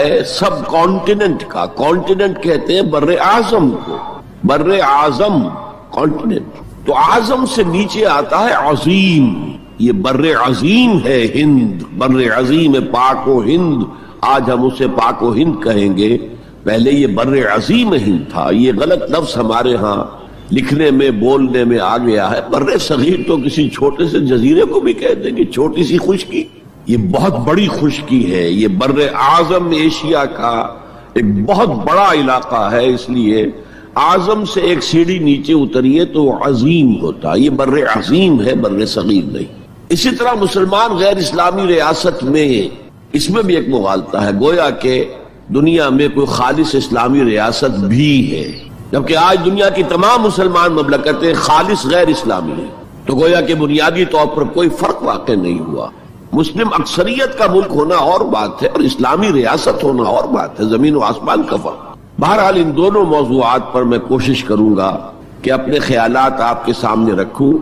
ہے سب کانٹیننٹ کا. کانٹیننٹ کہتے ہیں بر اعظم کو. بر اعظم کانٹیننٹ. تو اعظم سے نیچے آتا ہے عظیم. یہ بر عظیم ہے ہند. بر عظیم ہے پاک و ہند. آج ہم اسے پاک و ہند کہیں گے, پہلے یہ بر عظیم ہند تھا. یہ غلط لفظ ہمارے ہاں لکھنے میں بولنے میں آ گیا ہے. بر صغیر تو کسی چھوٹے سے جزیرے کو بھی کہہ دیں گے, چھوٹی سی خشکی. یہ بہت بڑی خشکی ہے. یہ بر اعظم ایشیا کا ایک بہت بڑا علاقہ ہے, اس لیے اعظم سے ایک سیڑھی نیچے اتریے تو عظیم ہوتا. یہ بر عظیم ہے, بر صغیر نہیں. اسی طرح مسلمان غیر اسلامی ریاست میں اس میں بھی ایک مغالطہ ہے, گویا کہ دنیا میں کوئی خالص اسلامی ریاست بھی ہے, جبکہ آج دنیا کی تمام مسلمان مملکتیں خالص غیر اسلامی ہیں. تو گویا کہ بنیادی طور پر کوئی فرق واقع نہیں ہوا. مسلم اکثریت کا ملک ہونا اور بات ہے, اور اسلامی ریاست ہونا اور بات ہے. زمین و آسمان کا فرق. بہرحال ان دونوں موضوعات پر میں کوشش کروں گا کہ اپنے خیالات آپ کے سامنے رکھوں,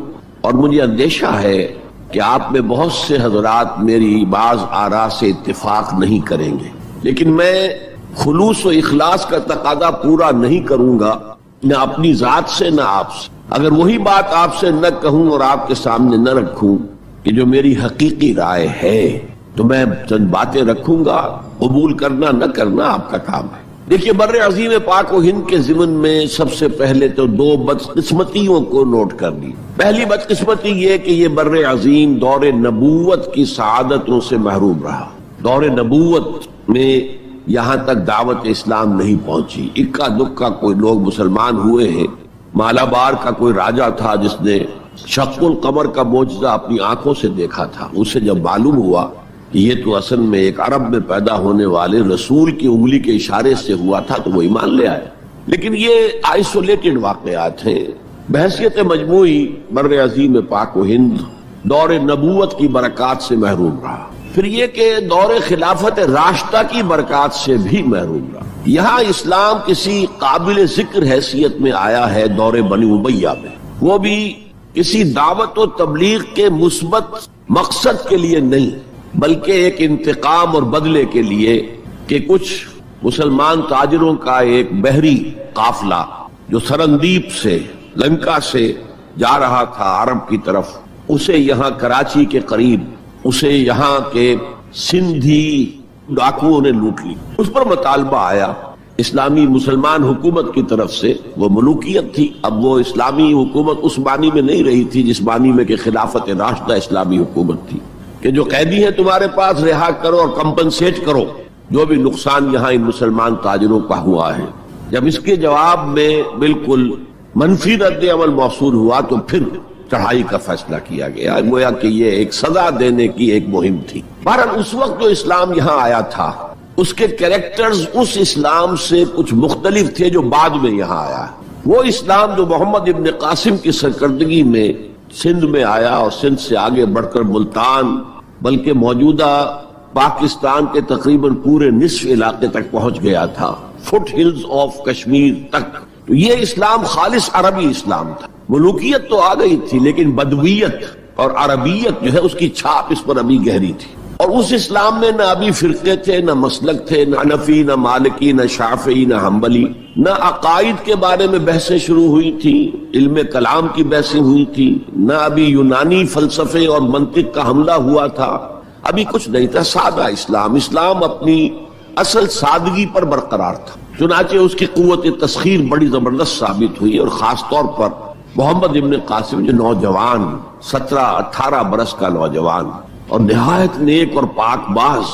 اور مجھے اندیشہ ہے کہ آپ میں بہت سے حضرات میری بعض آراء سے اتفاق نہیں کریں گے, لیکن میں خلوص و اخلاص کا تقاضا پورا نہیں کروں گا, نہ اپنی ذات سے نہ آپ سے. اگر وہی بات آپ سے نہ کہوں اور آپ کے سامنے نہ رکھوں کہ جو میری حقیقی رائے ہے, تو میں چند باتیں رکھوں گا, قبول کرنا نہ کرنا آپ کا کام ہے. دیکھیے, بر عظیم پاک و ہند کے ضمن میں سب سے پہلے تو دو بدقسمتیوں کو نوٹ کر لی. پہلی بدقسمتی یہ کہ یہ بر عظیم دور نبوت کی سعادتوں سے محروم رہا. دور نبوت میں یہاں تک دعوت اسلام نہیں پہنچی. اکا دکا کوئی لوگ مسلمان ہوئے ہیں. مالابار کا کوئی راجہ تھا جس نے شق القمر کا معجزہ اپنی آنکھوں سے دیکھا تھا. اسے جب معلوم ہوا کہ یہ تو اصل میں ایک عرب میں پیدا ہونے والے رسول کی انگلی کے اشارے سے ہوا تھا, تو وہ ایمان لے آئے. لیکن یہ آئسولیٹڈ واقعات ہیں. بحیثیت مجموعی بر عظیم پاک و ہند دور نبوت کی برکات سے محروم رہا. پھر یہ کہ دور خلافت راشدہ کی برکات سے بھی محروم رہا. یہاں اسلام کسی قابل ذکر حیثیت میں آیا ہے دور بنی امیہ میں, وہ بھی کسی دعوت و تبلیغ کے مثبت مقصد کے لیے نہیں, بلکہ ایک انتقام اور بدلے کے لیے کہ کچھ مسلمان تاجروں کا ایک بحری قافلہ جو سرندیپ سے لنکا سے جا رہا تھا عرب کی طرف, اسے یہاں کراچی کے قریب اسے یہاں کے سندھی ڈاکوؤں نے لوٹ لی. اس پر مطالبہ آیا اسلامی مسلمان حکومت کی طرف سے. وہ ملوکیت تھی. اب وہ اسلامی حکومت اس معنی میں نہیں رہی تھی جس معنی میں کہ خلافت راشدہ اسلامی حکومت تھی, کہ جو قیدی ہے تمہارے پاس رہا کرو اور کمپنسیٹ کرو جو بھی نقصان یہاں ان مسلمان تاجروں کا ہوا ہے. جب اس کے جواب میں بالکل منفی رد عمل موصول ہوا تو پھر چڑھائی کا فیصلہ کیا گیا, گویا کہ یہ ایک سزا دینے کی ایک مہم تھی. بہرحال اس وقت جو اسلام یہاں آیا تھا اس کے کریکٹرز اس اسلام سے کچھ مختلف تھے جو بعد میں یہاں آیا. وہ اسلام جو محمد ابن قاسم کی سرکردگی میں سندھ میں آیا اور سندھ سے آگے بڑھ کر ملتان بلکہ موجودہ پاکستان کے تقریباً پورے نصف علاقے تک پہنچ گیا تھا, فٹ ہلز آف کشمیر تک. تو یہ اسلام خالص عربی اسلام تھا. ملوکیت تو آ گئی تھی لیکن بدویت اور عربیت جو ہے اس کی چھاپ اس پر ابھی گہری تھی. اور اس اسلام میں نہ ابھی فرقے تھے, نہ مسلک تھے, نہ حنفی, نہ مالکی, نہ شافعی, نہ حنبلی. نہ عقائد کے بارے میں بحثیں شروع ہوئی تھی, علم کلام کی بحثیں ہوئی تھی, نہ ابھی یونانی فلسفے اور منطق کا حملہ ہوا تھا, ابھی کچھ نہیں تھا. سادہ اسلام. اسلام اپنی اصل سادگی پر برقرار تھا. چنانچہ اس کی قوت تسخیر بڑی زبردست ثابت ہوئی, اور خاص طور پر محمد ابن قاسم جو نوجوان 17-18 برس کا نوجوان اور نہایت نیک اور پاک باز,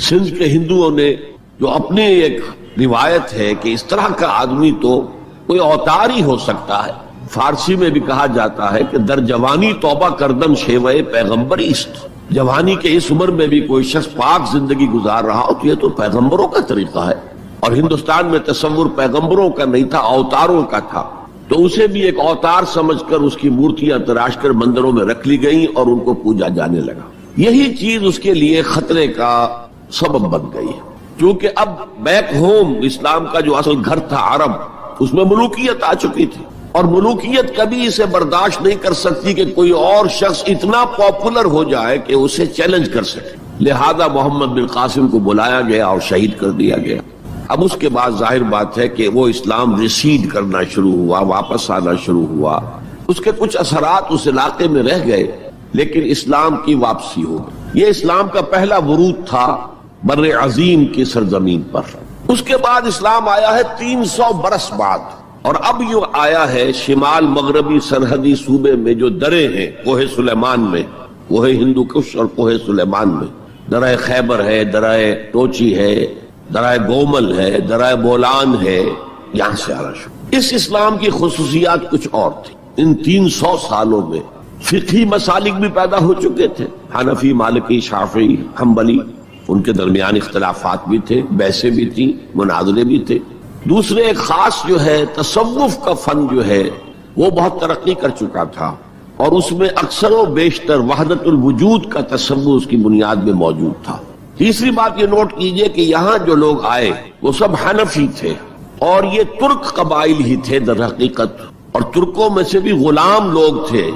سندھ کے ہندوؤں نے جو اپنی ایک روایت ہے کہ اس طرح کا آدمی تو کوئی اوتار ہی ہو سکتا ہے. فارسی میں بھی کہا جاتا ہے کہ در جوانی توبہ کردن شیوے پیغمبری است. جوانی کے اس عمر میں بھی کوئی شخص پاک زندگی گزار رہا ہو تو یہ تو پیغمبروں کا طریقہ ہے. اور ہندوستان میں تصور پیغمبروں کا نہیں تھا, اوتاروں کا تھا. تو اسے بھی ایک اوتار سمجھ کر اس کی مورتیاں تراش کر مندروں میں رکھ لی گئیں اور ان کو پوجا جانے لگا. یہی چیز اس کے لیے خطرے کا سبب بن گئی ہے, کیونکہ اب بیک ہوم اسلام کا جو اصل گھر تھا عرب, اس میں ملوکیت آ چکی تھی, اور ملوکیت کبھی اسے برداشت نہیں کر سکتی کہ کوئی اور شخص اتنا پاپولر ہو جائے کہ اسے چیلنج کر سکے. لہذا محمد بن قاسم کو بلایا گیا اور شہید کر دیا گیا۔ اب اس کے بعد ظاہر بات ہے کہ وہ اسلام ریسیڈ کرنا شروع ہوا، واپس آنا شروع ہوا، اس کے کچھ اثرات اس علاقے میں رہ گئے، لیکن اسلام کی واپسی ہو گئی۔ یہ اسلام کا پہلا ورود تھا بر عظیم کی سرزمین پر۔ اس کے بعد اسلام آیا ہے 300 برس بعد، اور اب یہ آیا ہے شمال مغربی سرحدی صوبے میں جو درے ہیں، کوہ سلیمان میں، کوہ ہندو کش اور کوہ سلیمان میں، درہ خیبر ہے، درہ ٹوچی ہے، درہ گومل ہے، درہ بولان ہے، یہاں سے آنا شروع۔ اس اسلام کی خصوصیات کچھ اور تھی۔ ان 300 سالوں میں فقہی مسالک بھی پیدا ہو چکے تھے، حنفی، مالکی، شافعی، حنبلی، ان کے درمیان اختلافات بھی تھے، بحثیں بھی تھیں، مناظرے بھی تھے۔ دوسرے ایک خاص جو ہے تصوف کا فن جو ہے وہ بہت ترقی کر چکا تھا، اور اس میں اکثر و بیشتر وحدت الوجود کا تصور اس کی بنیاد میں موجود تھا۔ تیسری بات یہ نوٹ کیجئے کہ یہاں جو لوگ آئے وہ سب حنفی تھے، اور یہ ترک قبائل ہی تھے در حقیقت، اور ترکوں میں سے بھی غلام لوگ تھے،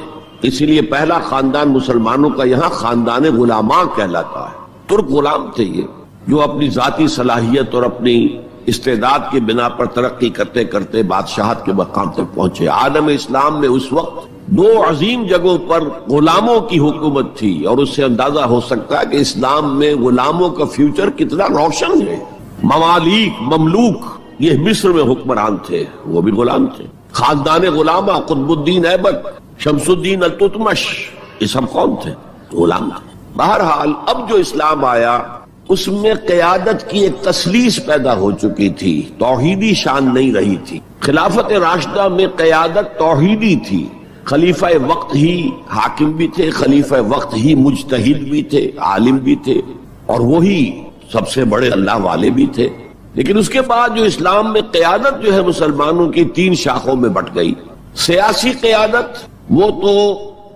اسی لیے پہلا خاندان مسلمانوں کا یہاں خاندان غلاماں کہلاتا ہے۔ ترک غلام تھے یہ، جو اپنی ذاتی صلاحیت اور اپنی استعداد کی بنا پر ترقی کرتے کرتے بادشاہت کے مقام تک پہنچے۔ عالم اسلام میں اس وقت 2 عظیم جگہوں پر غلاموں کی حکومت تھی، اور اس سے اندازہ ہو سکتا ہے کہ اسلام میں غلاموں کا فیوچر کتنا روشن ہے۔ ممالک، مملوک، یہ مصر میں حکمران تھے، وہ بھی غلام تھے۔ خاندان غلامہ، قطب الدین ایبک، شمس الدین التتمش، یہ سب کون تھے؟ غلام تھے۔ بہرحال اب جو اسلام آیا اس میں قیادت کی ایک تسلیس پیدا ہو چکی تھی، توحیدی شان نہیں رہی تھی۔ خلافت راشدہ میں قیادت توحیدی تھی، خلیفہ وقت ہی حاکم بھی تھے، خلیفہ وقت ہی مجتہد بھی تھے، عالم بھی تھے، اور وہی سب سے بڑے اللہ والے بھی تھے۔ لیکن اس کے بعد جو اسلام میں قیادت جو ہے مسلمانوں کی 3 شاخوں میں بٹ گئی۔ سیاسی قیادت وہ تو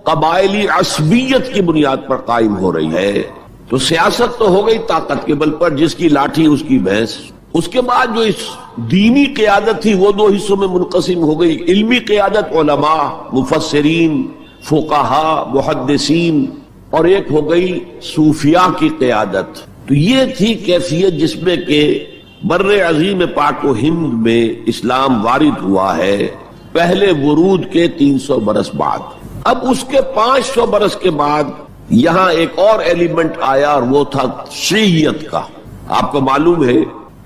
قبائلی عصبیت کی بنیاد پر قائم ہو رہی ہے، تو سیاست تو ہو گئی طاقت کے بل پر، جس کی لاٹھی اس کی بھینس۔ اس کے بعد جو اس دینی قیادت تھی وہ 2 حصوں میں منقسم ہو گئی، علمی قیادت، علماء، مفسرین، فقہاء، محدثین، اور ایک ہو گئی صوفیاء کی قیادت۔ تو یہ تھی کیفیت جس میں کہ بر عظیم پاک و ہند میں اسلام وارد ہوا ہے پہلے ورود کے 300 برس بعد۔ اب اس کے 500 برس کے بعد یہاں ایک اور ایلیمنٹ آیا، اور وہ تھا شیعیت کا۔ آپ کو معلوم ہے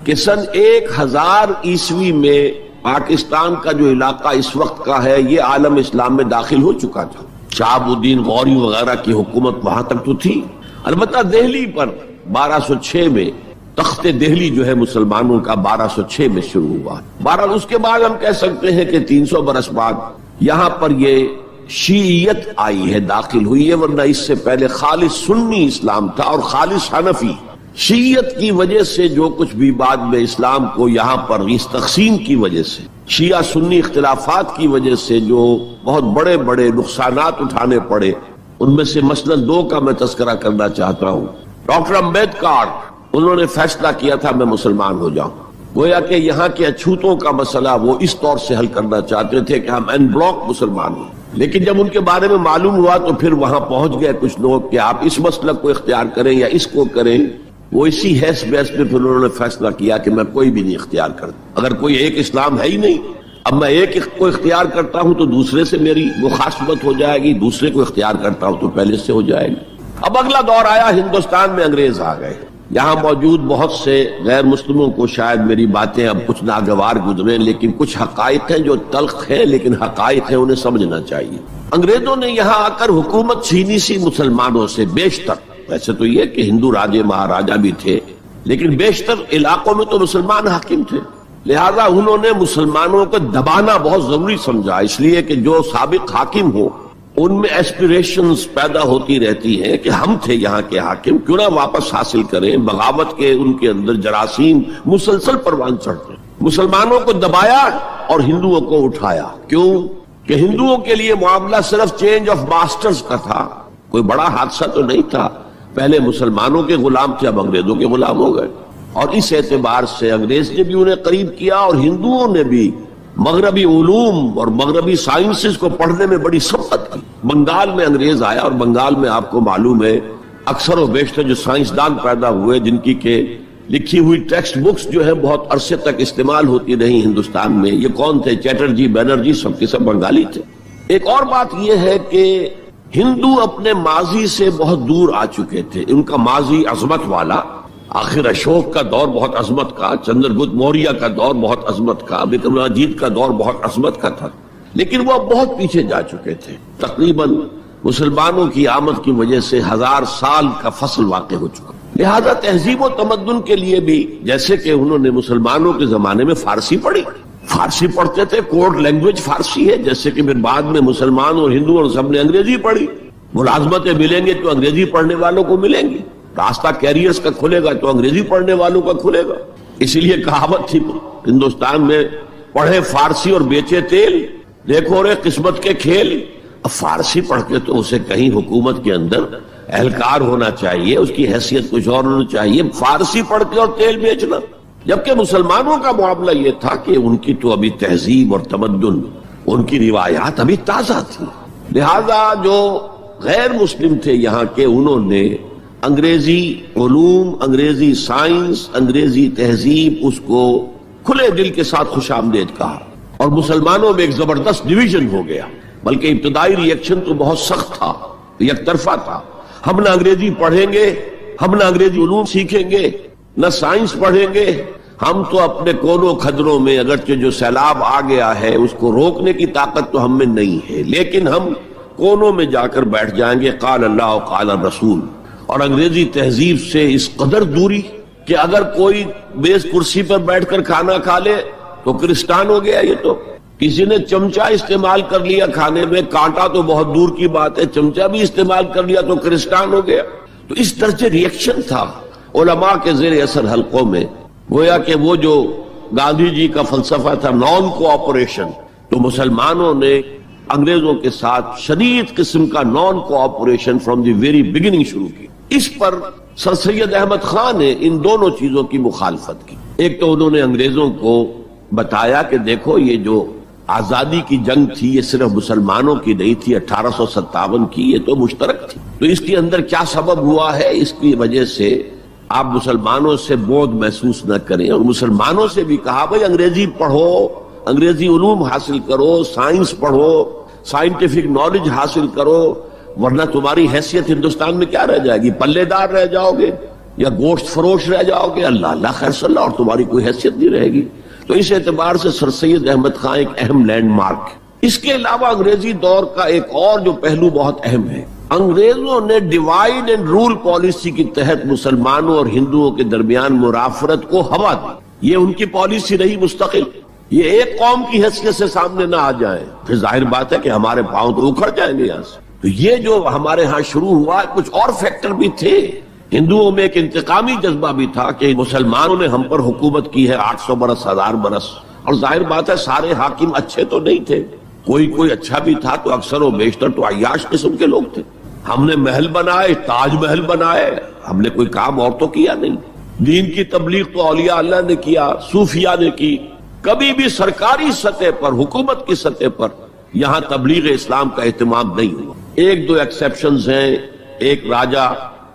کہ سن 1000 عیسوی میں پاکستان کا جو علاقہ اس وقت کا ہے یہ عالم اسلام میں داخل ہو چکا تھا۔ شہاب الدین غوری وغیرہ کی حکومت وہاں تک تو تھی، البتہ دہلی پر 1206 میں تخت دہلی جو ہے مسلمانوں کا 1206 میں شروع ہوا۔ بہرحال اس کے بعد ہم کہہ سکتے ہیں کہ 300 برس بعد یہاں پر یہ شیعیت آئی ہے، داخل ہوئی ہے، ورنہ اس سے پہلے خالص سنی اسلام تھا اور خالص حنفی۔ شیعیت کی وجہ سے جو کچھ بھی بعد میں اسلام کو یہاں پر اس تقسیم کی وجہ سے، شیعہ سنی اختلافات کی وجہ سے جو بہت بڑے بڑے نقصانات اٹھانے پڑے، ان میں سے مثلا 2 کا میں تذکرہ کرنا چاہتا ہوں۔ ڈاکٹر امبیڈکر، انہوں نے فیصلہ کیا تھا میں مسلمان ہو جاؤں، گویا کہ یہاں کے اچھوتوں کا مسئلہ وہ اس طور سے حل کرنا چاہتے تھے کہ ہم این بلاک مسلمان ہوں، لیکن جب ان کے بارے میں معلوم ہوا تو پھر وہاں پہنچ گئے کچھ لوگ کہ آپ اس مسلک کو اختیار کریں یا اس کو کریں۔ وہ اسی حیث بحث میں پھر انہوں نے فیصلہ کیا کہ میں کوئی بھی نہیں اختیار کرتا، اگر کوئی ایک اسلام ہے ہی نہیں، اب میں ایک کو اختیار کرتا ہوں تو دوسرے سے میری مخاصمت ہو جائے گی، دوسرے کو اختیار کرتا ہوں تو پہلے سے ہو جائے گی۔ اب اگلا دور آیا، ہندوستان میں انگریز آ گئے۔ یہاں موجود بہت سے غیر مسلموں کو شاید میری باتیں اب کچھ ناگوار گزریں، لیکن کچھ حقائق ہیں جو تلخ ہیں لیکن حقائق ہیں، انہیں سمجھنا چاہیے۔ انگریزوں نے یہاں آ کر حکومت چھینی سی مسلمانوں سے بیشتر، ویسے تو یہ کہ ہندو راجے مہاراجا بھی تھے، لیکن بیشتر علاقوں میں تو مسلمان حاکم تھے، لہذا انہوں نے مسلمانوں کو دبانا بہت ضروری سمجھا، اس لیے کہ جو سابق حاکم ہو ان میں ایسپیریشنز پیدا ہوتی رہتی ہیں کہ ہم تھے یہاں کے حاکم، کیوں نہ واپس حاصل کریں۔ بغاوت کے ان کے اندر جراثیم مسلسل پروان چڑھتے، مسلمانوں کو دبایا اور ہندوؤں کو اٹھایا۔ کیوں کہ ہندوؤں کے لیے معاملہ صرف چینج آف ماسٹرز کا تھا، کوئی بڑا حادثہ تو نہیں تھا، پہلے مسلمانوں کے غلام تھے، اب انگریزوں کے غلام ہو گئے، اور اس اعتبار سے انگریز نے بھی انہیں قریب کیا اور ہندوؤں نے بھی مغربی علوم اور مغربی سائنسز کو پڑھنے میں بڑی سبقت کی۔ بنگال میں انگریز آیا، اور بنگال میں آپ کو معلوم ہے اکثر و بیشتر جو سائنسدان پیدا ہوئے جن کی کہ لکھی ہوئی ٹیکسٹ بکس جو ہے بہت عرصے تک استعمال ہوتی رہی ہندوستان میں، یہ کون تھے؟ چیٹرجی، بینرجی، سب کے سب بنگالی تھے۔ ایک اور بات یہ ہے کہ ہندو اپنے ماضی سے بہت دور آ چکے تھے، ان کا ماضی عظمت والا، آخر اشوک کا دور بہت عظمت کا، چندر گپت موریہ کا دور بہت عظمت کا، وکرماجیت کا دور بہت عظمت کا تھا، لیکن وہ بہت پیچھے جا چکے تھے۔ تقریباً مسلمانوں کی آمد کی وجہ سے 1000 سال کا فصل واقع ہو چکا، لہذا تہذیب و تمدن کے لیے بھی، جیسے کہ انہوں نے مسلمانوں کے زمانے میں فارسی پڑھی، فارسی پڑھتے تھے، کوڈ لینگویج فارسی ہے، جیسے کہ پھر بعد میں مسلمان اور ہندو اور سب نے انگریزی پڑھی، ملازمتیں ملیں گے تو انگریزی پڑھنے والوں کو ملیں گی، راستہ کیریئرز کا کھلے گا تو انگریزی پڑھنے والوں کا کھلے گا۔ اسی لیے کہاوت تھی ہندوستان میں، پڑھے فارسی اور بیچے تیل، دیکھو رے قسمت کے کھیل۔ اب فارسی پڑھ کے تو اسے کہیں حکومت کے اندر اہلکار ہونا چاہیے، اس کی حیثیت کچھ اور ہونا چاہیے، فارسی پڑھ کے اور تیل بیچنا۔ جبکہ مسلمانوں کا معاملہ یہ تھا کہ ان کی تو ابھی تہذیب اور تمدن، ان کی روایات ابھی تازہ تھی، لہذا جو غیر مسلم تھے یہاں کے، انہوں نے انگریزی علوم، انگریزی سائنس، انگریزی تہذیب، اس کو کھلے دل کے ساتھ خوش آمدید کہا، اور مسلمانوں میں ایک زبردست ڈویژن ہو گیا۔ بلکہ ابتدائی ری ایکشن تو بہت سخت تھا، یک طرفہ تھا، ہم نہ انگریزی پڑھیں گے، ہم نہ انگریزی علوم سیکھیں گے، نہ سائنس پڑھیں گے، ہم تو اپنے کونوں خدروں میں، اگرچہ جو سیلاب آ گیا ہے اس کو روکنے کی طاقت تو ہم میں نہیں ہے، لیکن ہم کونوں میں جا کر بیٹھ جائیں گے، قال اللہ قال الرسول۔ اور انگریزی تہذیب سے اس قدر دوری کہ اگر کوئی میز کرسی پر بیٹھ کر کھانا کھا لے تو کرسٹان ہو گیا۔ یہ تو کسی نے چمچہ استعمال کر لیا کھانے میں، کانٹا تو بہت دور کی بات ہے، چمچہ بھی استعمال کر لیا تو کرسٹان ہو گیا۔ تو اس درجے ری ایکشن تھا علماء کے زیر اثر حلقوں میں، گویا کہ وہ جو گاندھی جی کا فلسفہ تھا نان کوآپریشن، تو مسلمانوں نے انگریزوں کے ساتھ شدید قسم کا naan cooperation from the very beginning شروع کی۔ اس پر سر سید احمد خان نے ان دونوں چیزوں کی مخالفت کی۔ ایک تو انہوں نے انگریزوں کو بتایا کہ دیکھو یہ جو آزادی کی جنگ تھی یہ صرف مسلمانوں کی نہیں تھی، 1857 کی، یہ تو مشترک تھی، تو اس کے اندر کیا سبب ہوا ہے، اس کی وجہ سے آپ مسلمانوں سے بودھ محسوس نہ کریں۔ اور مسلمانوں سے بھی کہا بھائی انگریزی پڑھو، انگریزی علوم حاصل کرو، سائنس پڑھو، سائنٹیفک نالج حاصل کرو، ورنہ تمہاری حیثیت ہندوستان میں کیا رہ جائے گی؟ پلے دار رہ جاؤ گے یا گوشت فروش رہ جاؤ گے، اللہ اللہ خیر صلی اللہ، اور تمہاری کوئی حیثیت نہیں رہے گی۔ تو اس اعتبار سے سر سید احمد خان ایک اہم لینڈ مارک۔ اس کے علاوہ انگریزی دور کا ایک اور جو پہلو بہت اہم ہے، انگریزوں نے ڈیوائیڈ اینڈ رول پالیسی کے تحت مسلمانوں اور ہندوؤں کے درمیان مرافرت کو ہوا دی۔ یہ ان کی پالیسی رہی مستقل، یہ ایک قوم کی حیثیت سے سامنے نہ آ جائیں، پھر ظاہر بات ہے کہ ہمارے پاؤں تو اکھڑ جائیں گے یہاں سے۔ تو یہ جو ہمارے ہاں شروع ہوا، کچھ اور فیکٹر بھی تھے، ہندوؤں میں ایک انتقامی جذبہ بھی تھا کہ مسلمانوں نے ہم پر حکومت کی ہے 800 برس، 1000 برس، اور ظاہر بات ہے سارے حاکم اچھے تو نہیں تھے، کوئی اچھا بھی تھا، تو اکثر و بیشتر تو عیاش قسم کے لوگ تھے۔ ہم نے محل بنائے، تاج محل بنائے، ہم نے کوئی کام اور تو کیا نہیں۔ دین کی تبلیغ تو اولیاء اللہ نے کیا، صوفیاء نے کی، کبھی بھی سرکاری سطح پر، حکومت کی سطح پر یہاں تبلیغ اسلام کا اہتمام نہیں ہوا۔ ایک دو ایکسیپشنز ہیں، ایک راجہ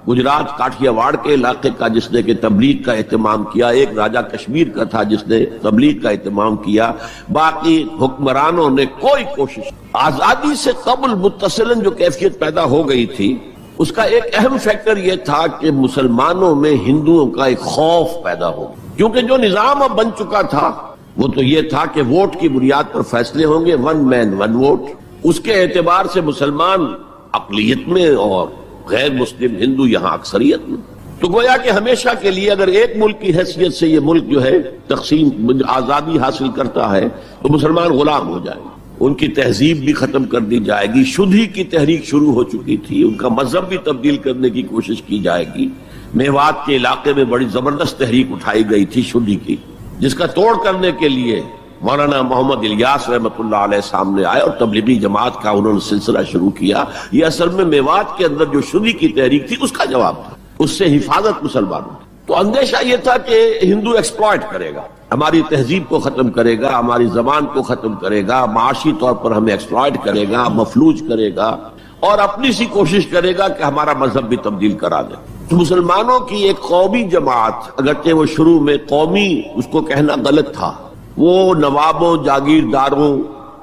گجرات کاٹھیا واڑ کے علاقے کا جس نے کہ تبلیغ کا اہتمام کیا، ایک راجہ کشمیر کا تھا جس نے تبلیغ کا اہتمام کیا، باقی حکمرانوں نے کوئی کوشش۔ آزادی سے قبل متصلاً جو کیفیت پیدا ہو گئی تھی، اس کا ایک اہم فیکٹر یہ تھا کہ مسلمانوں میں ہندوؤں کا ایک خوف پیدا ہو گیا، کیونکہ جو نظام اب بن چکا تھا وہ تو یہ تھا کہ ووٹ کی بنیاد پر فیصلے ہوں گے، ون مین ون ووٹ۔ اس کے اعتبار سے مسلمان اقلیت میں اور غیر مسلم ہندو یہاں اکثریت میں، تو گویا کہ ہمیشہ کے لیے اگر ایک ملک کی حیثیت سے یہ ملک جو ہے تقسیم آزادی حاصل کرتا ہے تو مسلمان غلام ہو جائیں گے، ان کی تہذیب بھی ختم کر دی جائے گی۔ شدھی کی تحریک شروع ہو چکی تھی، ان کا مذہب بھی تبدیل کرنے کی کوشش کی جائے گی۔ میوات کے علاقے میں بڑی زبردست تحریک اٹھائی گئی تھی شدھی کی، جس کا توڑ کرنے کے لیے مولانا محمد الیاس رحمۃ اللہ علیہ سامنے آئے اور تبلیغی جماعت کا انہوں نے سلسلہ شروع کیا۔ یہ اصل میں میوات کے اندر جو شدھی کی تحریک تھی اس کا جواب تھا، اس سے حفاظت مسلمانوں کی۔ تو اندیشہ یہ تھا کہ ہندو ایکسپلائٹ کرے گا، ہماری تہذیب کو ختم کرے گا، ہماری زبان کو ختم کرے گا، معاشی طور پر ہمیں ایکسپلائٹ کرے گا، مفلوج کرے گا، اور اپنی سی کوشش کرے گا کہ ہمارا مذہب بھی تبدیل کرا دے. تو مسلمانوں کی ایک قومی جماعت، اگرچہ وہ شروع میں قومی اس کو کہنا غلط تھا، وہ نوابوں، جاگیرداروں،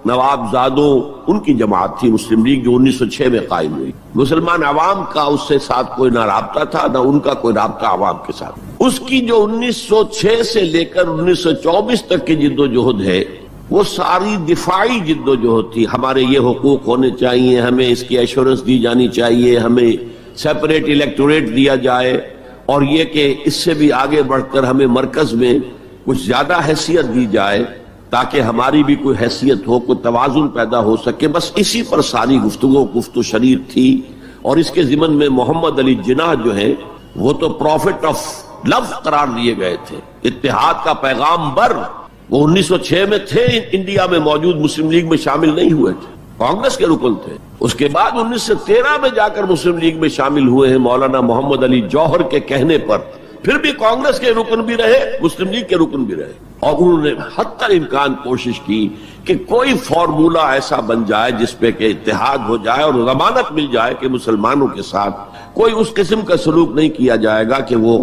نواب زادوں ان کی جماعت تھی مسلم لیگ، جو 1906 میں قائم ہوئی. مسلمان عوام کا اس سے ساتھ کوئی نہ رابطہ تھا، نہ ان کا کوئی رابطہ عوام کے ساتھ. اس کی جو 1906 سے لے کر 1924 تک کی جدوجہد ہے، وہ ساری دفاعی جدوجہد تھی. ہمارے یہ حقوق ہونے چاہیے، ہمیں اس کی ایشورنس دی جانی چاہیے، ہمیں سیپریٹ الیکٹوریٹ دیا جائے، اور یہ کہ اس سے بھی آگے بڑھ کر ہمیں مرکز میں کچھ زیادہ حیثیت دی جائے تاکہ ہماری بھی کوئی حیثیت ہو، کوئی توازن پیدا ہو سکے. بس اسی پر ساری گفت و شنید تھی. اور اس کے ضمن میں محمد علی جناح جو ہیں وہ تو پروفٹ آف لو قرار دیے گئے تھے، اتحاد کا پیغام بر. وہ 1906 میں تھے انڈیا میں موجود، مسلم لیگ میں شامل نہیں ہوئے تھے، کانگریس کے رکن تھے. اس کے بعد 1913 میں جا کر مسلم لیگ میں شامل ہوئے ہیں مولانا محمد علی جوہر کے کہنے پر. پھر بھی کانگریس کے رکن بھی رہے، مسلم لیگ کے رکن بھی رہے، اور انہوں نے حتی الامکان کوشش کی کہ کوئی فارمولا ایسا بن جائے جس پہ کہ اتحاد ہو جائے اور ضمانت مل جائے کہ مسلمانوں کے ساتھ کوئی اس قسم کا سلوک نہیں کیا جائے گا کہ وہ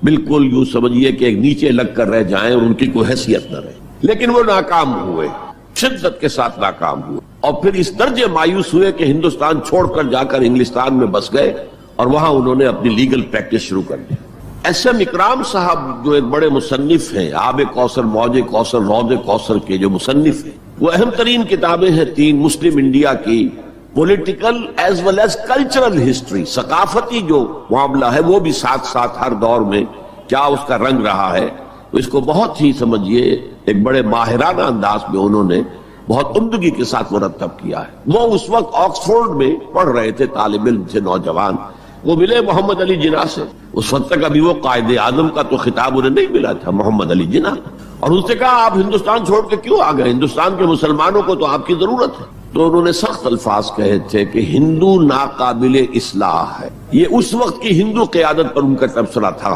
بالکل یوں سمجھیے کہ ایک نیچے لگ کر رہ جائیں اور ان کی کوئی حیثیت نہ رہے. لیکن وہ ناکام ہوئے، شدت کے ساتھ ناکام ہوئے، اور پھر اس درجے مایوس ہوئے کہ ہندوستان چھوڑ کر جا کر انگلستان میں بس گئے، اور وہاں انہوں نے اپنی لیگل پریکٹس شروع کر دی. ایس ایم اکرام صاحب جو ایک بڑے مصنف ہیں، آب کوثر، موج کوثر، رود کوثر کے جو مصنف ہیں، وہ اہم ترین کتابیں ہیں 3 مسلم انڈیا کی، political as well as cultural history, ثقافتی جو معاملہ ہے وہ بھی ساتھ ساتھ ہر دور میں کیا اس کا رنگ رہا ہے. تو اس کو بہت ہی سمجھیے ایک بڑے ماہرانہ انداز میں انہوں نے بہت عمدگی کے ساتھ مرتب کیا ہے. وہ اس وقت آکسفورڈ میں پڑھ رہے تھے، طالب علم تھے، نوجوان. وہ ملے محمد علی جناح سے. اس وقت تک ابھی وہ قائد اعظم کا تو خطاب انہیں نہیں ملا تھا، محمد علی جناح. اور ان سے کہا آپ ہندوستان چھوڑ کے کیوں آ گئے؟ ہندوستان کے مسلمانوں کو تو آپ کی ضرورت ہے. تو انہوں نے سخت الفاظ کہے تھے کہ ہندو ناقابل اصلاح ہے. یہ اس وقت کی ہندو قیادت پر ان کا تبصرہ تھا.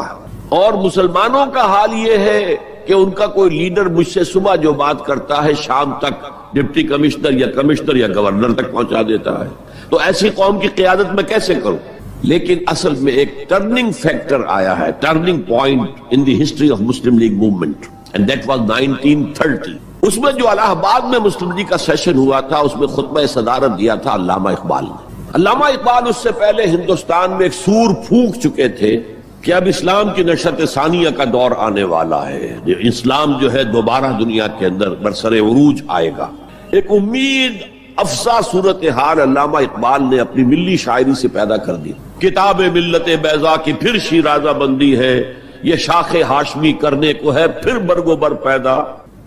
اور مسلمانوں کا حال یہ ہے کہ ان کا کوئی لیڈر مجھ سے صبح جو بات کرتا ہے شام تک ڈپٹی کمشنر یا گورنر تک پہنچا دیتا ہے. تو ایسی قوم کی قیادت میں کیسے کروں؟ لیکن اصل میں ایک ٹرننگ فیکٹر آیا ہے، turning point in the history of Muslim league movement, and that was 1930. اس میں جو الہ آباد میں مسلم لیگ کا سیشن ہوا تھا، اس میں خطبہ صدارت دیا تھا علامہ اقبال نے. علامہ اقبال اس سے پہلے ہندوستان میں ایک سور پھونک چکے تھے کہ اب اسلام کی نشأت ثانیہ کا دور آنے والا ہے، اسلام جو ہے دوبارہ دنیا کے اندر برسر عروج آئے گا. ایک امید افزا صورتحال علامہ اقبال نے اپنی ملی شاعری سے پیدا کر دی. کتاب ملت بیضا کی پھر شیرازہ بندی ہے، یہ شاخ ہاشمی کرنے کو ہے پھر برگ و بر پیدا.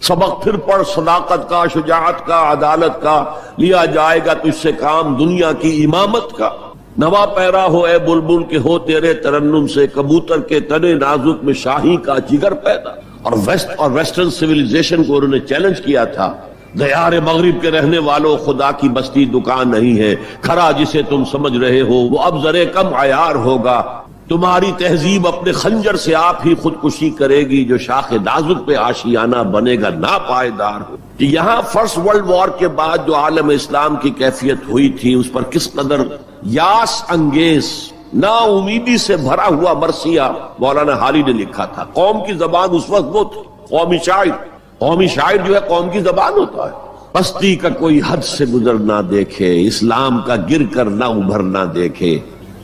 سبق پھر پڑھ صداقت کا، شجاعت کا، عدالت کا، لیا جائے گا تجھ سے کام دنیا کی امامت کا. نوا پیرا ہو اے بلبل کے ہو تیرے ترنم سے، کبوتر کے تنے نازک میں شاہی کا جگر پیدا. اور ویسٹرن سویلائزیشن کو انہوں نے چیلنج کیا تھا. دیار مغرب کے رہنے والوں، خدا کی بستی دکان نہیں ہے، کھرا جسے تم سمجھ رہے ہو وہ اب ذرے کم عیار ہوگا. تمہاری تہذیب اپنے خنجر سے آپ ہی خودکشی کرے گی، جو شاخ نازک پہ آشیانہ بنے گا ناپائیدار ہو. یہاں فرسٹ ورلڈ وار کے بعد جو عالم اسلام کی کیفیت ہوئی تھی، اس پر کس قدر یاس انگیز، نا امیدی سے بھرا ہوا مرثیہ مولانا حالی نے لکھا تھا. قوم کی زبان اس وقت وہ تھی، قومی شاعر جو ہے قوم کی زبان ہوتا ہے. پستی کا کوئی حد سے گزر نہ دیکھے، اسلام کا گر کر نہ ابھر نہ دیکھے.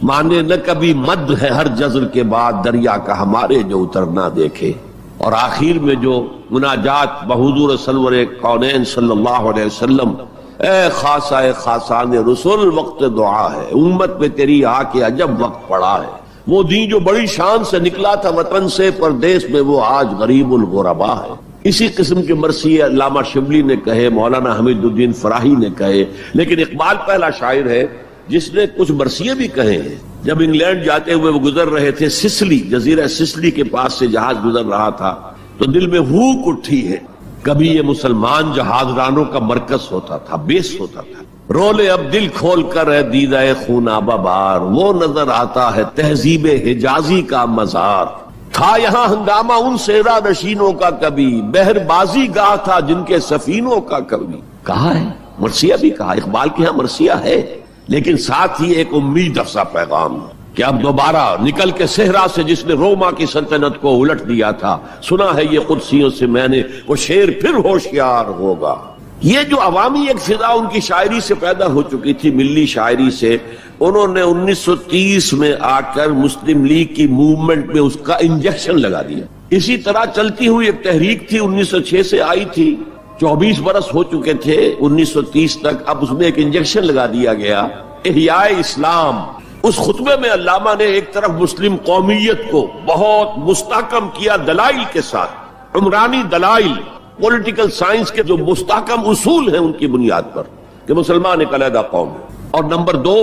مانے نہ کبھی مد ہے ہر جزر کے بعد، دریا کا ہمارے جو اتر نہ دیکھے. اور آخر میں جو مناجات بحضور سرور کونین صلی اللہ علیہ وسلم، اے خاصہ خاصان رسول وقت دعا ہے، امت پہ تیری آ کے عجب وقت پڑا ہے. وہ دین جو بڑی شان سے نکلا تھا وطن سے، پردیس میں وہ آج غریب الغربا ہے. اسی قسم کے مرثیے علامہ شبلی نے کہے، مولانا حمید الدین فراہی نے کہے. لیکن اقبال پہلا شاعر ہے جس نے کچھ مرثیے بھی کہے ہیں. جب انگلینڈ جاتے ہوئے وہ گزر رہے تھے سسلی، جزیرہ سسلی کے پاس سے جہاز گزر رہا تھا، تو دل میں ہوک اٹھی ہے. کبھی یہ مسلمان جہاز رانوں کا مرکز ہوتا تھا، بیس ہوتا تھا. رولے اب دل کھول کر ہے دیدہ خونابہ بار، وہ نظر آتا ہے تہذیب حجازی کا مزار. تھا یہاں ہنگامہ ان سیرا نشینوں کا کبھی، بہر بازی گاہ تھا جن کے سفینوں کا کبھی. کہا ہے مرثیہ بھی کہا، اقبال کے ہاں مرثیہ ہے. لیکن ساتھ ہی ایک امید افزا پیغام کہ اب دوبارہ نکل کے صحرا سے جس نے روما کی سلطنت کو الٹ دیا تھا، سنا ہے یہ قدسیوں سے میں نے، وہ شیر پھر ہوشیار ہوگا۔ یہ جو عوامی ایک فضا ان کی شاعری سے پیدا ہو چکی تھی، ملی شاعری سے، انہوں نے 1930 میں آ کر مسلم لیگ کی موومنٹ میں اس کا انجیکشن لگا دیا۔ اسی طرح چلتی ہوئی ایک تحریک تھی، 1906 سے آئی تھی، 24 برس ہو چکے تھے 1930 تک، اب اس میں ایک انجیکشن لگا دیا گیا، احیاء اسلام۔ اس خطبے میں علامہ نے ایک طرف مسلم قومیت کو بہت مستحکم کیا دلائل کے ساتھ، عمرانی دلائل، پولیٹیکل سائنس کے جو مستحکم اصول ہیں ان کی بنیاد پر کہ مسلمان ایک علیحدہ قوم ہے۔ اور نمبر 2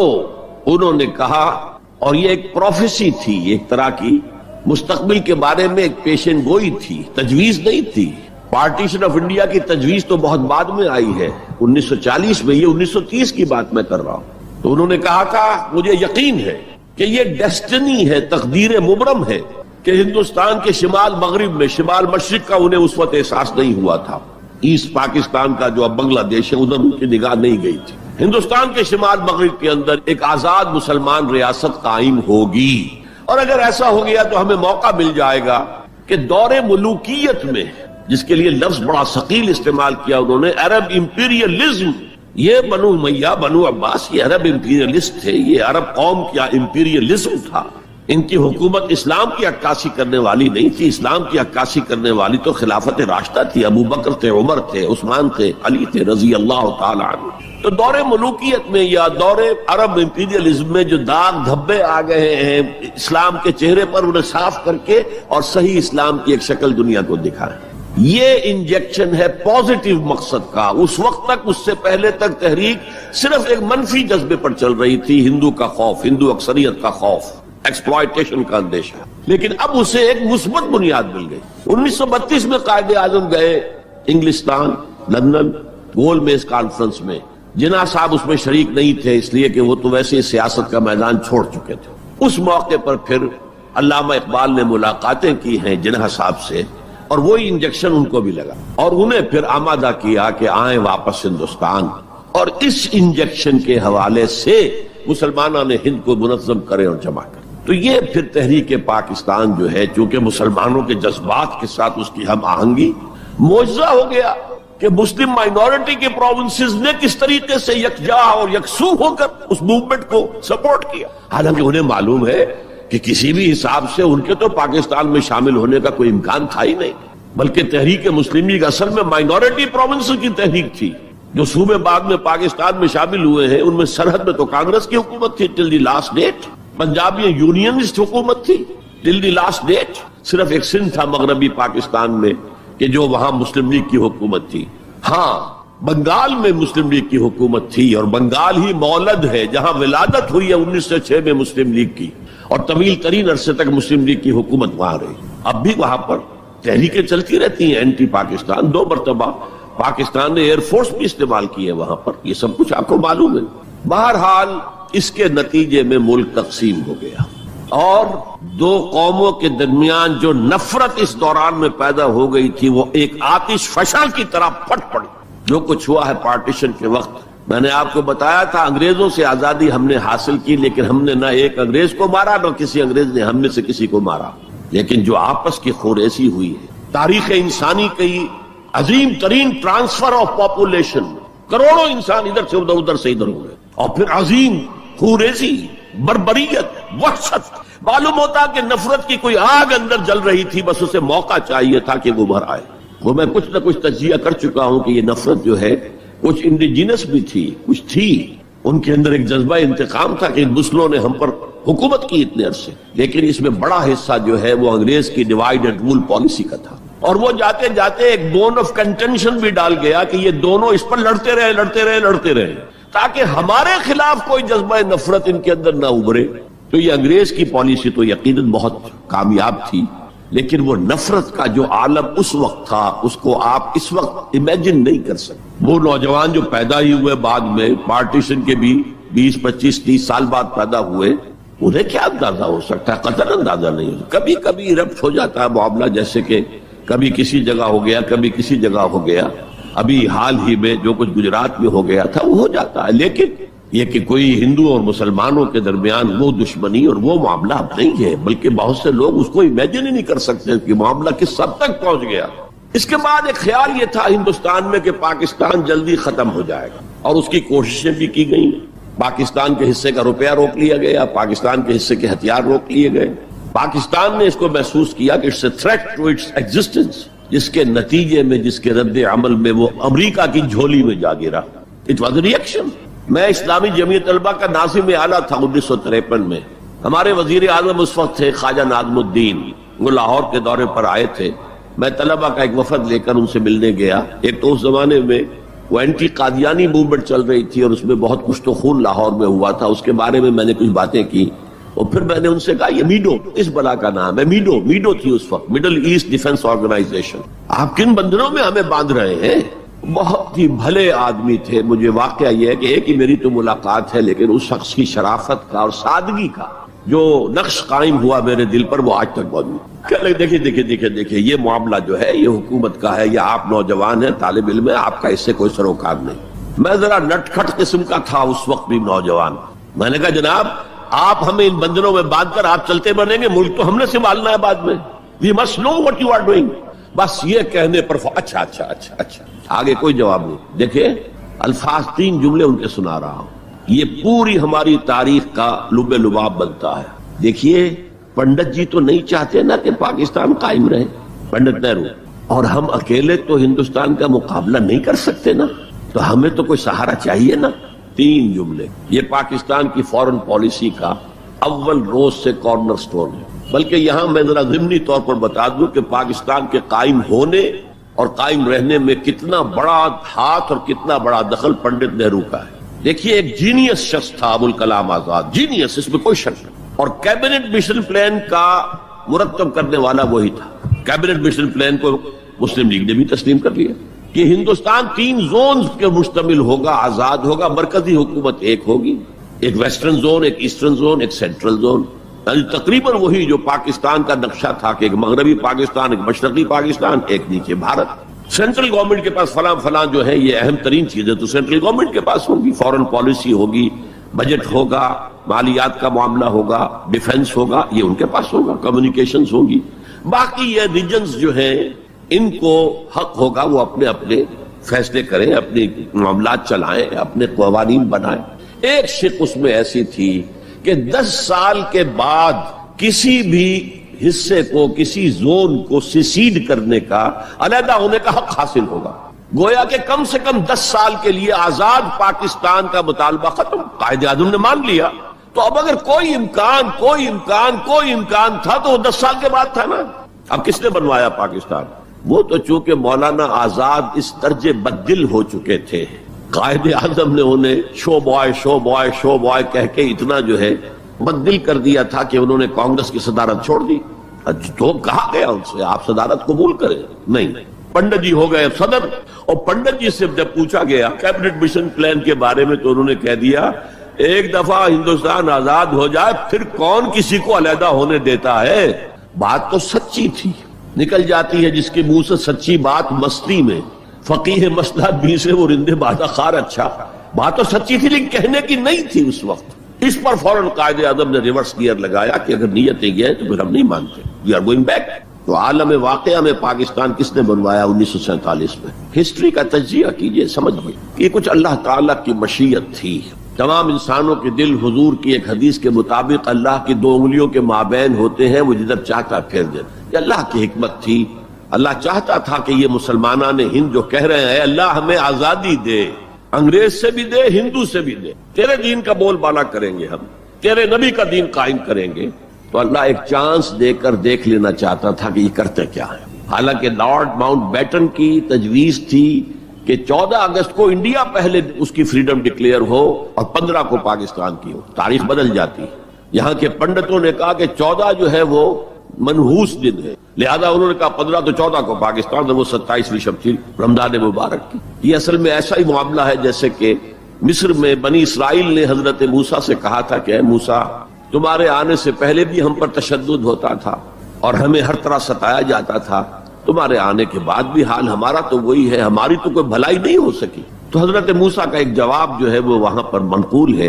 انہوں نے کہا، اور یہ ایک پروفیسی تھی، ایک طرح کی مستقبل کے بارے میں ایک پیشن گوئی تھی، تجویز نہیں تھی۔ پارٹیشن آف انڈیا کی تجویز تو بہت بعد میں آئی ہے، 1940 میں، یہ 1930 کی بات میں کر رہا ہوں۔ تو انہوں نے کہا تھا، مجھے یقین ہے کہ یہ ڈیسٹنی ہے، تقدیر مبرم ہے کہ ہندوستان کے شمال مغرب میں، شمال مشرق کا انہیں اس وقت احساس نہیں ہوا تھا، ایسٹ پاکستان کا جو اب بنگلہ دیش ہے ادھر ان کی نگاہ نہیں گئی تھی، ہندوستان کے شمال مغرب کے اندر ایک آزاد مسلمان ریاست قائم ہوگی، اور اگر ایسا ہو گیا تو ہمیں موقع مل جائے گا کہ دور ملوکیت میں، جس کے لیے لفظ بڑا ثقیل استعمال کیا انہوں نے، عرب امپیریلزم، یہ بنو امیہ، بنو عباس، یہ عرب امپیریلسٹ تھے، یہ عرب قوم کا امپیریلزم تھا، ان کی حکومت اسلام کی عکاسی کرنے والی نہیں تھی، اسلام کی عکاسی کرنے والی تو خلافت راشدہ تھی، ابو بکر تھے، عمر تھے، عثمان تھے، علی تھے رضی اللہ تعالی عنہ۔ تو دور ملوکیت میں یا دور عرب امپیریلزم میں جو داغ دھبے آ گئے ہیں اسلام کے چہرے پر، انہیں صاف کر کے اور صحیح اسلام کی ایک شکل دنیا کو دکھائیں، یہ انجیکشن ہے پازیٹیو مقصد کا۔ اس وقت تک، اس سے پہلے تک تحریک صرف ایک منفی جذبے پر چل رہی تھی، ہندو کا خوف، ہندو اکثریت کا خوف، ایکسپلائٹیشن کا اندیشہ، لیکن اب اسے ایک مثبت بنیاد مل گئی۔ 1932 میں قائد اعظم گئے انگلستان، لندن، گول میز کانفرنس میں، جناح صاحب اس میں شریک نہیں تھے، اس لیے کہ وہ تو ویسے سیاست کا میدان چھوڑ چکے تھے۔ اس موقع پر پھر علامہ اقبال نے ملاقاتیں کی ہیں جناح صاحب سے، اور وہی انجیکشن ان کو بھی لگا، اور انہیں پھر آمادہ کیا کہ آئیں واپس ہندوستان، اور اس انجیکشن کے حوالے سے مسلمانوں نے ہند کو منظم کرے اور جمع کرے۔ تو یہ پھر تحریک پاکستان جو ہے، چونکہ مسلمانوں کے جذبات کے ساتھ اس کی ہم آہنگی، معجزہ ہو گیا کہ مسلم مائنورٹی کے پروونسز نے کس طریقے سے یکجا اور یکسو ہو کر اس موومنٹ کو سپورٹ کیا، حالانکہ انہیں معلوم ہے کہ کسی بھی حساب سے ان کے تو پاکستان میں شامل ہونے کا کوئی امکان تھا ہی نہیں، بلکہ تحریک مسلم لیگ اصل میں مائنورٹی پروونسز کی تحریک تھی۔ جو صوبے بعد میں پاکستان میں شامل ہوئے ہیں ان میں سرحد میں تو کانگریس کی حکومت تھی ٹل دی لاسٹ ڈیٹ، پنجاب میں یونینسٹ حکومت تھی ٹل دی لاسٹ ڈیٹ، صرف ایک سندھ تھا مغربی پاکستان میں کہ جو وہاں مسلم لیگ کی حکومت تھی۔ ہاں، بنگال میں مسلم لیگ کی حکومت تھی، اور بنگال ہی مولد ہے جہاں ولادت ہوئی ہے 1906 میں مسلم لیگ کی، اور طویل ترین عرصے تک مسلم لیگ کی حکومت وہاں رہی۔ اب بھی وہاں پر تحریکیں چلتی رہتی ہیں اینٹی پاکستان، 2 مرتبہ پاکستان نے ایئر فورس بھی استعمال کی ہے وہاں پر، یہ سب کچھ آپ کو معلوم ہے۔ بہرحال اس کے نتیجے میں ملک تقسیم ہو گیا، اور 2 قوموں کے درمیان جو نفرت اس دوران میں پیدا ہو گئی تھی وہ ایک آتش فشاں کی طرح پھٹ پڑی۔ جو کچھ ہوا ہے پارٹیشن کے وقت، میں نے آپ کو بتایا تھا انگریزوں سے آزادی ہم نے حاصل کی، لیکن ہم نے نہ ایک انگریز کو مارا نہ کسی انگریز نے ہم میں سے کسی کو مارا، لیکن جو آپس کی خوریزی ہوئی ہے، تاریخ انسانی کی عظیم ترین ٹرانسفر آف پاپولیشن، کروڑوں انسان ادھر سے ادھر، ادھر سے ادھر ہوئے، اور پھر عظیم خوریزی، بربریت، وحشت۔ معلوم ہوتا کہ نفرت کی کوئی آگ اندر جل رہی تھی، بس اسے موقع چاہیے تھا کہ وہ بھر آئے۔ وہ میں کچھ نہ کچھ تجزیہ کر چکا ہوں کہ یہ نفرت جو ہے کچھ انڈیجینس بھی تھی، کچھ تھی ان کے اندر ایک جذبہ انتقام تھا کہ مسلموں نے ہم پر حکومت کی اتنے عرصے، لیکن اس میں بڑا حصہ جو ہے وہ انگریز کی ڈیوائیڈ اینڈ رول پالیسی کا تھا، اور وہ جاتے جاتے ایک بون آف کنٹینشن بھی ڈال گیا کہ یہ دونوں اس پر لڑتے رہے تاکہ ہمارے خلاف کوئی جذبہ نفرت ان کے اندر نہ ابھرے۔ تو یہ انگریز کی پالیسی تو یقیناً بہت کامیاب تھی، لیکن وہ نفرت کا جو عالم اس وقت تھا اس کو آپ اس وقت امیجن نہیں کر سکتے۔ وہ نوجوان جو پیدا ہی ہوئے بعد میں پارٹیشن کے بھی 20 25 30 سال بعد پیدا ہوئے، انہیں کیا اندازہ ہو سکتا ہے؟ قطعاً اندازہ نہیں ہو سکتا۔ کبھی کبھی ربط ہو جاتا ہے معاملہ، جیسے کہ کبھی کسی جگہ ہو گیا، کبھی کسی جگہ ہو گیا، ابھی حال ہی میں جو کچھ گجرات میں ہو گیا تھا وہ ہو جاتا ہے، لیکن یہ کہ کوئی ہندو اور مسلمانوں کے درمیان وہ دشمنی اور وہ معاملہ اب نہیں ہے، بلکہ بہت سے لوگ اس کو امیجن ہی نہیں کر سکتے کہ معاملہ کس حد تک پہنچ گیا۔ اس کے بعد ایک خیال یہ تھا ہندوستان میں کہ پاکستان جلدی ختم ہو جائے گا، اور اس کی کوششیں بھی کی گئیں۔ پاکستان کے حصے کا روپیہ روک لیا گیا، پاکستان کے حصے کے ہتھیار روک لیے گئے۔ پاکستان نے اس کو محسوس کیا کہ it's a threat to its existence, جس کے نتیجے میں، جس کے رد عمل میں وہ امریکہ کی جھولی میں جا گرا۔ It was a reaction. میں اسلامی جمعیت طلبہ کا ناظم اعلیٰ تھا 1953 میں۔ ہمارے وزیر اعظم اس وقت تھے خواجہ نادم الدین، وہ لاہور کے دورے پر آئے تھے۔ میں طلبہ کا ایک وفد لے کر ان سے ملنے گیا۔ ایک تو اس زمانے میں وہ اینٹی قادیانی موومنٹ چل رہی تھی، اور اس میں بہت کچھ تو خون لاہور میں ہوا تھا، اس کے بارے میں میں نے کچھ باتیں کی۔ اور پھر میں نے ان سے کہا یہ میڈو اس بلا کا نام ہے، میڈو تھی اس وقت، مڈل ایسٹ ڈیفنس آرگنائزیشن، آپ کن بندروں میں ہمیں باندھ رہے ہیں؟ بہت ہی بھلے آدمی تھے۔ مجھے واقعہ یہ ہے کہ ایک ہی میری تو ملاقات ہے، لیکن اس شخص کی شرافت کا اور سادگی کا جو نقش قائم ہوا میرے دل پر، وہ آج تک موجود ہے۔ دیکھیے یہ معاملہ جو ہے یہ حکومت کا ہے، یا آپ نوجوان ہیں، طالب علم ہیں، آپ کا اس سے کوئی سروکار نہیں۔ میں ذرا نٹ کھٹ قسم کا تھا اس وقت بھی نوجوان۔ میں نے کہا جناب آپ ہمیں ان بندروں میں باندھ کر آپ چلتے بنیں گے، ملک تو ہم نے سنبھالنا ہے بعد میں۔ We must know what you are doing. بس یہ کہنے پر اچھا آگے کوئی جواب نہیں۔ دیکھیں الفاظ 3 جملے ان کے سنا رہا ہوں، یہ پوری ہماری تاریخ کا لب لباب بنتا ہے۔ دیکھیے پنڈت جی تو نہیں چاہتے نا کہ پاکستان قائم رہے، پنڈت نہرو، اور ہم اکیلے تو ہندوستان کا مقابلہ نہیں کر سکتے نا، تو ہمیں تو کوئی سہارا چاہیے نا۔ 3 جملے، یہ پاکستان کی فورن پالیسی کا اول روز سے کارنر سٹون ہے۔ بلکہ یہاں میں ذرا ضمنی طور پر بتا دوں کہ پاکستان کے قائم ہونے اور قائم رہنے میں کتنا بڑا ہاتھ اور کتنا بڑا دخل پنڈت نہرو کا ہے۔ دیکھیے ایک جینیس شخص تھا ابوالکلام آزاد، جینیس، اس میں کوئی شک نہیں، اور کیبنٹ مشن پلان کا مرتب کرنے والا وہی تھا۔ کیبنٹ مشن پلان کو مسلم لیگ نے بھی تسلیم کر لیا کہ ہندوستان 3 زونز کے مشتمل ہوگا، آزاد ہوگا، مرکزی حکومت ایک ہوگی، ایک ویسٹرن زون، ایک ایسٹرن زون، ایک سینٹرل زون، تقریباً وہی جو پاکستان کا نقشہ تھا کہ ایک مغربی پاکستان، ایک مشرقی پاکستان، ایک نیچے بھارت۔ سینٹرل گورنمنٹ کے پاس فلاں جو ہے یہ اہم ترین چیزیں تو سینٹرل گورنمنٹ کے پاس ہوگی، فورن پالیسی ہوگی، بجٹ ہوگا، مالیات کا معاملہ ہوگا، ڈیفنس ہوگا، یہ ان کے پاس ہوگا، کمیونیکیشنز ہوگی۔ باقی یہ ریجنز جو ہیں ان کو حق ہوگا وہ اپنے اپنے فیصلے کریں، اپنے معاملات چلائیں، اپنے قوانین بنائیں۔ ایک شق اس میں ایسی تھی کہ 10 سال کے بعد کسی بھی حصے کو، کسی زون کو سیسیڈ کرنے کا، علیحدہ ہونے کا حق حاصل ہوگا۔ گویا کہ کم سے کم 10 سال کے لیے آزاد پاکستان کا مطالبہ ختم، قائد اعظم نے مان لیا۔ تو اب اگر کوئی امکان تھا تو وہ 10 سال کے بعد تھا نا۔ اب کس نے بنوایا پاکستان؟ وہ تو چونکہ مولانا آزاد اس درجے بددل ہو چکے تھے، قائد اعظم نے انہیں شو بوائے کہہ کے اتنا جو ہے بددل کر دیا تھا کہ انہوں نے کانگریس کی صدارت چھوڑ دی۔ تو کہا گیا ان سے آپ صدارت قبول کریں، نہیں، پنڈت جی ہو گئے صدر۔ اور پنڈت جی سے جب پوچھا گیا کیبنٹ مشن پلان کے بارے میں تو انہوں نے کہہ دیا ایک دفعہ ہندوستان آزاد ہو جائے پھر کون کسی کو علیحدہ ہونے دیتا ہے۔ بات تو سچی تھی، نکل جاتی ہے جس کے منہ سے سچی بات مستی میں، فقیہ مسئلہ بھی سے وہ رندے بادہ خار اچھا۔ بات تو سچی تھی لیکن کہنے کی نہیں تھی اس وقت۔ اس پر فوراً قائد اعظم نے ریورس گیئر لگایا کہ اگر نیتیں گئے تو پھر ہم نہیں مانتے، وی آر گوئنگ بیک۔ تو عالم واقعہ میں پاکستان کس نے بنوایا 1947 میں؟ ہسٹری کا تجزیہ کیجئے، سمجھئے کہ یہ کچھ اللہ تعالیٰ کی مشیت تھی۔ تمام انسانوں کے دل حضور کی ایک حدیث کے مطابق اللہ کی 2 انگلیوں کے مابین ہوتے ہیں، وہ جدھر چاہتا پھیر دیتا۔ یہ اللہ کی حکمت تھی۔ اللہ چاہتا تھا کہ یہ مسلمانان ہند جو کہہ رہے ہیں اللہ ہمیں آزادی دے، انگریز سے بھی دے، ہندو سے بھی دے، تیرے دین کا بول بالا کریں گے، ہم تیرے نبی کا دین قائم کریں گے، تو اللہ ایک چانس دے کر دیکھ لینا چاہتا تھا کہ یہ کرتے کیا ہے۔ حالانکہ لارڈ ماؤنٹ بیٹن کی تجویز تھی کہ 14 اگست کو انڈیا پہلے اس کی فریڈم ڈکلیئر ہو اور 15 کو پاکستان کی ہو، تاریخ بدل جاتی۔ یہاں کے پنڈتوں نے کہا کہ 14 جو ہے وہ منحوس دن ہے، لہذا انہوں نے کہا 15 تو 14 کو پاکستان، وہ 27ویں شب تھی رمضان مبارک کی۔ یہ اصل میں ایسا ہی معاملہ ہے جیسے کہ مصر میں بنی اسرائیل نے حضرت موسیٰ سے کہا تھا کہ اے موسیٰ تمہارے آنے سے پہلے بھی ہم پر تشدد ہوتا تھا اور ہمیں ہر طرح ستایا جاتا تھا، تمہارے آنے کے بعد بھی حال ہمارا تو وہی ہے، ہماری تو کوئی بھلائی نہیں ہو سکی، تو حضرت موسیٰ کا ایک جواب جو ہے وہ وہاں پر منقول ہے،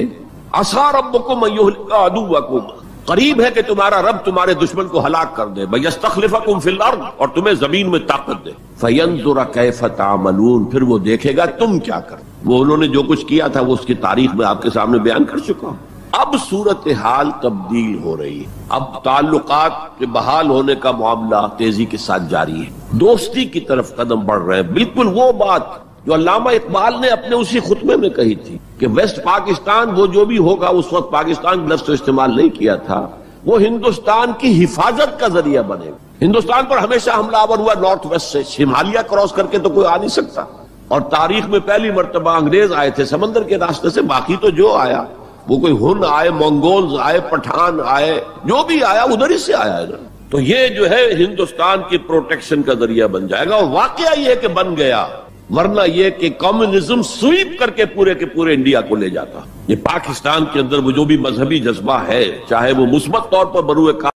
عَسَىٰ رَبُّكُمْ أَن يُهْلِكَ عَدُوَّكُمْ، قریب ہے کہ تمہارا رب تمہارے دشمن کو ہلاک کر دے، وَيَسْتَخْلِفَكُمْ فِي الْأَرْضِ، اور تمہیں زمین میں طاقت دے، فَيَنْظُرَ كَيْفَ تَعْمَلُونَ، پھر وہ دیکھے گا تم کیا کر، وہ انہوں نے جو کچھ کیا تھا وہ اس کی تاریخ میں آپ کے سامنے بیان کر چکا ہوں۔ اب صورتحال تبدیل ہو رہی ہے، اب تعلقات کے بحال ہونے کا معاملہ تیزی کے ساتھ جاری ہے، دوستی کی طرف قدم بڑھ رہے ہیں، بالکل وہ بات جو علامہ اقبال نے اپنے اسی خطبے میں کہی تھی کہ ویسٹ پاکستان وہ جو بھی ہوگا، اس وقت پاکستان لفظ تو استعمال نہیں کیا تھا، وہ ہندوستان کی حفاظت کا ذریعہ بنے گا۔ ہندوستان پر ہمیشہ حملہ آور ہوا نارتھ ویسٹ سے، ہمالیہ کراس کر کے تو کوئی آ نہیں سکتا، اور تاریخ میں پہلی مرتبہ انگریز آئے تھے سمندر کے راستے سے، باقی تو جو آیا وہ کوئی ہن آئے، منگولز آئے، پٹھان آئے، جو بھی آیا ادھر ہی سے آیا ہے۔ تو یہ جو ہے ہندوستان کی پروٹیکشن کا ذریعہ بن جائے گا، اور واقعہ یہ ہے کہ بن گیا، ورنہ یہ کہ کمیونزم سویپ کر کے پورے انڈیا کو لے جاتا۔ یہ پاکستان کے اندر وہ جو بھی مذہبی جذبہ ہے، چاہے وہ مثبت طور پر بروئے